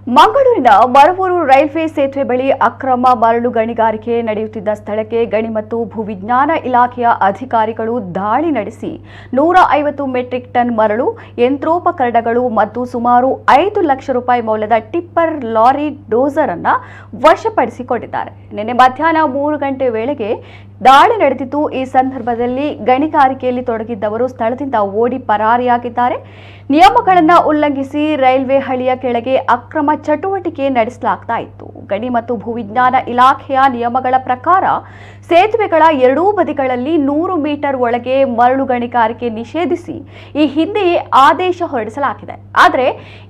ಮಂಗಳೂರಿನ ಮರವೂರು ರೈಲ್ವೆ ಸೇತುವೆ ಬಳಿ ಅಕ್ರಮ ಮರಳು ಗಣಿಗಾರಿಕೆ ನಡೆಯುತ್ತಿದ್ದ ಸ್ಥಳಕ್ಕೆ ಗಣಿ ಮತ್ತು ಭೂವಿಜ್ಞಾನ ಇಲಾಖೆಯ ಅಧಿಕಾರಿಗಳು ದಾಳಿ ನಡೆಸಿ 150 ಮೆಟ್ರಿಕ್ ಟನ್ ಮರಳು, ಯಂತ್ರೋಪಕರಣಗಳು ಮತ್ತು ಸುಮಾರು 5 ಲಕ್ಷ ರೂಪಾಯಿ ಮೌಲ್ಯದ ಟಿಪ್ಪರ್ ಲಾರಿ ಡೋಸರ್ ಅನ್ನು ವಶಪಡಿಸಿಕೊಂಡಿದ್ದಾರೆ. ನಿನ್ನೆ ಮಧ್ಯಾಹ್ನ 3 ಗಂಟೆ ವೇಳೆಗೆ ದಾಳಿ ನಡೆದಿದ್ದು. ಈ ಸಂದರ್ಭದಲ್ಲಿ ಗಣಿಗಾರಿಕೆಯಲ್ಲಿ ತೊಡಗಿದ್ದವರು ಸ್ಥಳದಿಂದ ಓಡಿ ಪರಾರಿಯಾಗಿದ್ದಾರೆ. ನಿಯಮಗಳನ್ನು ಉಲ್ಲಂಘಿಸಿ ರೈಲ್ವೆ ಹಳಿಯ ಕೆಳಗೆ ಅಕ್ರಮ ಚಟುವಟಿಕೆ ನಡೆಸಲಾಗ್ತಾ ಇತ್ತು. ಗಣಿ ಮತ್ತು ಭೂವಿಜ್ಞಾನ ಇಲಾಖೆಯ ನಿಯಮಗಳ ಪ್ರಕಾರ ಸೇತುವೆಗಳ ಎರಡೂ ಬದಿಗಳಲ್ಲಿ 100 ಮೀಟರ್ ಒಳಗೆ ಮರಳು ಗಣಿಗಾರಿಕೆ ನಿಷೇಧಿಸಿ ಈ ಹಿಂದೆಯೇ ಆದೇಶ ಹೊರಡಿಸಲಾಗಿದೆ. ಆದರೆ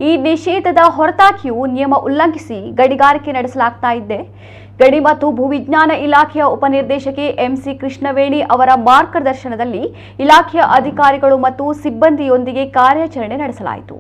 ಈ ನಿಷೇಧದ ಹೊರತಾಗಿಯೂ ನಿಯಮ ಉಲ್ಲಂಘಿಸಿ ಗಣಿಗಾರಿಕೆ ನಡೆಸಲಾಗ್ತಾ ಇದೆ. ಗಣಿ ಮತ್ತು ಭೂವಿಜ್ಞಾನ ಇಲಾಖೆಯ ಉಪನಿರ್ದೇಶಕಿ ಎಂಸಿ ಕೃಷ್ಣವೇಣಿ ಅವರ ಮಾರ್ಗದರ್ಶನದಲ್ಲಿ ಇಲಾಖೆಯ ಅಧಿಕಾರಿಗಳು ಮತ್ತು ಸಿಬ್ಬಂದಿಯೊಂದಿಗೆ ಕಾರ್ಯಾಚರಣೆ ನಡೆಸಲಾಯಿತು.